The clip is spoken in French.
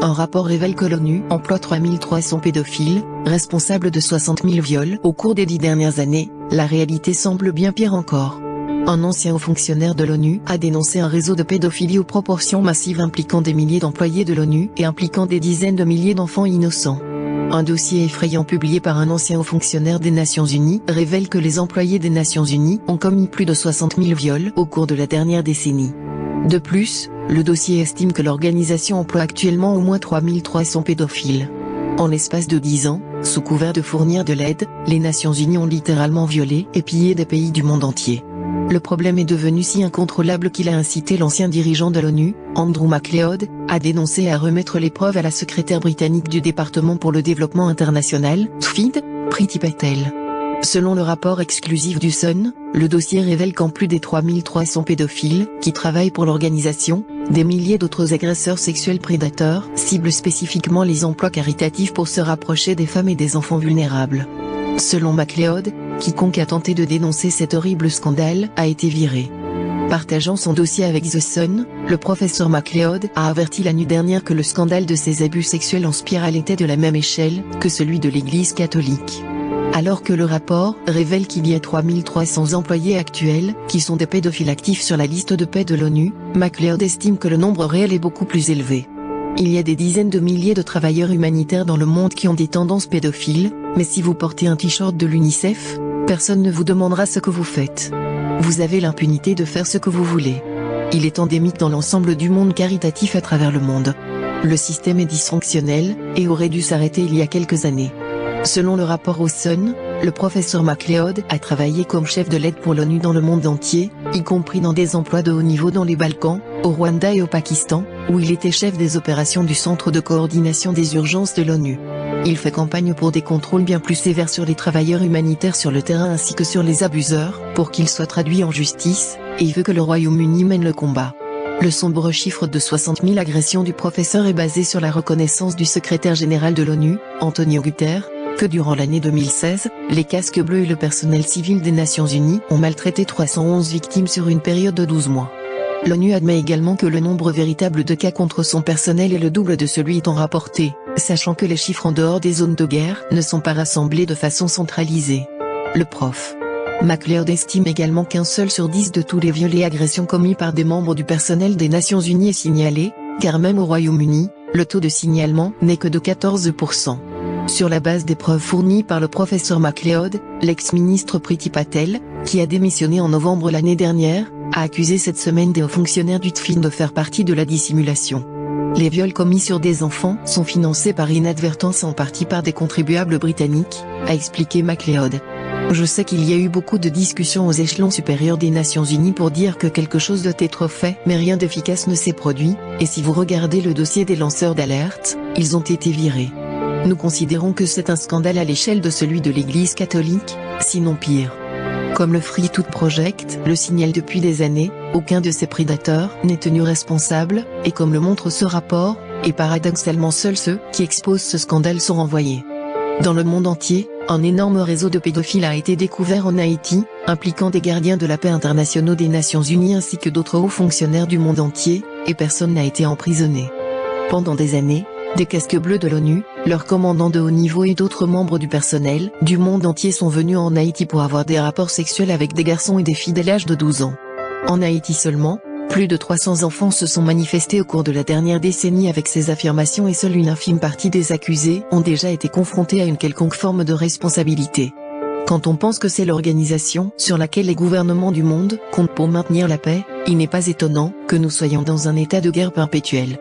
Un rapport révèle que l'ONU emploie 3300 pédophiles, responsables de 60 000 viols au cours des 10 dernières années. La réalité semble bien pire encore. Un ancien haut fonctionnaire de l'ONU a dénoncé un réseau de pédophilie aux proportions massives impliquant des milliers d'employés de l'ONU et impliquant des dizaines de milliers d'enfants innocents. Un dossier effrayant publié par un ancien haut fonctionnaire des Nations Unies révèle que les employés des Nations Unies ont commis plus de 60 000 viols au cours de la dernière décennie. De plus, le dossier estime que l'organisation emploie actuellement au moins 3300 pédophiles. En l'espace de 10 ans, sous couvert de fournir de l'aide, les Nations Unies ont littéralement violé et pillé des pays du monde entier. Le problème est devenu si incontrôlable qu'il a incité l'ancien dirigeant de l'ONU, Andrew McLeod, à dénoncer et à remettre les preuves à la secrétaire britannique du département pour le développement international, TFID, Priti Patel. Selon le rapport exclusif du Sun, le dossier révèle qu'en plus des 3300 pédophiles qui travaillent pour l'organisation, des milliers d'autres agresseurs sexuels prédateurs ciblent spécifiquement les emplois caritatifs pour se rapprocher des femmes et des enfants vulnérables. Selon McLeod, quiconque a tenté de dénoncer cet horrible scandale a été viré. Partageant son dossier avec The Sun, le professeur McLeod a averti la nuit dernière que le scandale de ces abus sexuels en spirale était de la même échelle que celui de l'Église catholique. Alors que le rapport révèle qu'il y a 3300 employés actuels qui sont des pédophiles actifs sur la liste de paix de l'ONU, McLeod estime que le nombre réel est beaucoup plus élevé. Il y a des dizaines de milliers de travailleurs humanitaires dans le monde qui ont des tendances pédophiles, mais si vous portez un t-shirt de l'UNICEF, personne ne vous demandera ce que vous faites. Vous avez l'impunité de faire ce que vous voulez. Il est endémique dans l'ensemble du monde caritatif à travers le monde. Le système est dysfonctionnel et aurait dû s'arrêter il y a quelques années. Selon le rapport au Sun, le professeur McLeod a travaillé comme chef de l'aide pour l'ONU dans le monde entier, y compris dans des emplois de haut niveau dans les Balkans, au Rwanda et au Pakistan, où il était chef des opérations du Centre de coordination des urgences de l'ONU. Il fait campagne pour des contrôles bien plus sévères sur les travailleurs humanitaires sur le terrain ainsi que sur les abuseurs, pour qu'ils soient traduits en justice, et il veut que le Royaume-Uni mène le combat. Le sombre chiffre de 60 000 agressions du professeur est basé sur la reconnaissance du secrétaire général de l'ONU, Antonio Guterres, que durant l'année 2016, les casques bleus et le personnel civil des Nations Unies ont maltraité 311 victimes sur une période de 12 mois. L'ONU admet également que le nombre véritable de cas contre son personnel est le double de celui étant rapporté, sachant que les chiffres en dehors des zones de guerre ne sont pas rassemblés de façon centralisée. Le prof. McLeod estime également qu'1 seul sur 10 de tous les viols et agressions commis par des membres du personnel des Nations Unies est signalé, car même au Royaume-Uni, le taux de signalement n'est que de 14%. Sur la base des preuves fournies par le professeur McLeod, l'ex-ministre Priti Patel, qui a démissionné en novembre l'année dernière, a accusé cette semaine des hauts fonctionnaires du TFID de faire partie de la dissimulation. Les viols commis sur des enfants sont financés par inadvertance en partie par des contribuables britanniques, a expliqué McLeod. Je sais qu'il y a eu beaucoup de discussions aux échelons supérieurs des Nations Unies pour dire que quelque chose doit être fait, mais rien d'efficace ne s'est produit, et si vous regardez le dossier des lanceurs d'alerte, ils ont été virés. Nous considérons que c'est un scandale à l'échelle de celui de l'Église catholique, sinon pire. Comme le Free Tooth Project le signale depuis des années, aucun de ces prédateurs n'est tenu responsable, et comme le montre ce rapport, et paradoxalement seuls ceux qui exposent ce scandale sont renvoyés. Dans le monde entier, un énorme réseau de pédophiles a été découvert en Haïti, impliquant des gardiens de la paix internationaux des Nations Unies ainsi que d'autres hauts fonctionnaires du monde entier, et personne n'a été emprisonné. Pendant des années, des casques bleus de l'ONU, leurs commandants de haut niveau et d'autres membres du personnel du monde entier sont venus en Haïti pour avoir des rapports sexuels avec des garçons et des filles dès l'âge de 12 ans. En Haïti seulement, plus de 300 enfants se sont manifestés au cours de la dernière décennie avec ces affirmations et seule une infime partie des accusés ont déjà été confrontés à une quelconque forme de responsabilité. Quand on pense que c'est l'organisation sur laquelle les gouvernements du monde comptent pour maintenir la paix, il n'est pas étonnant que nous soyons dans un état de guerre perpétuelle.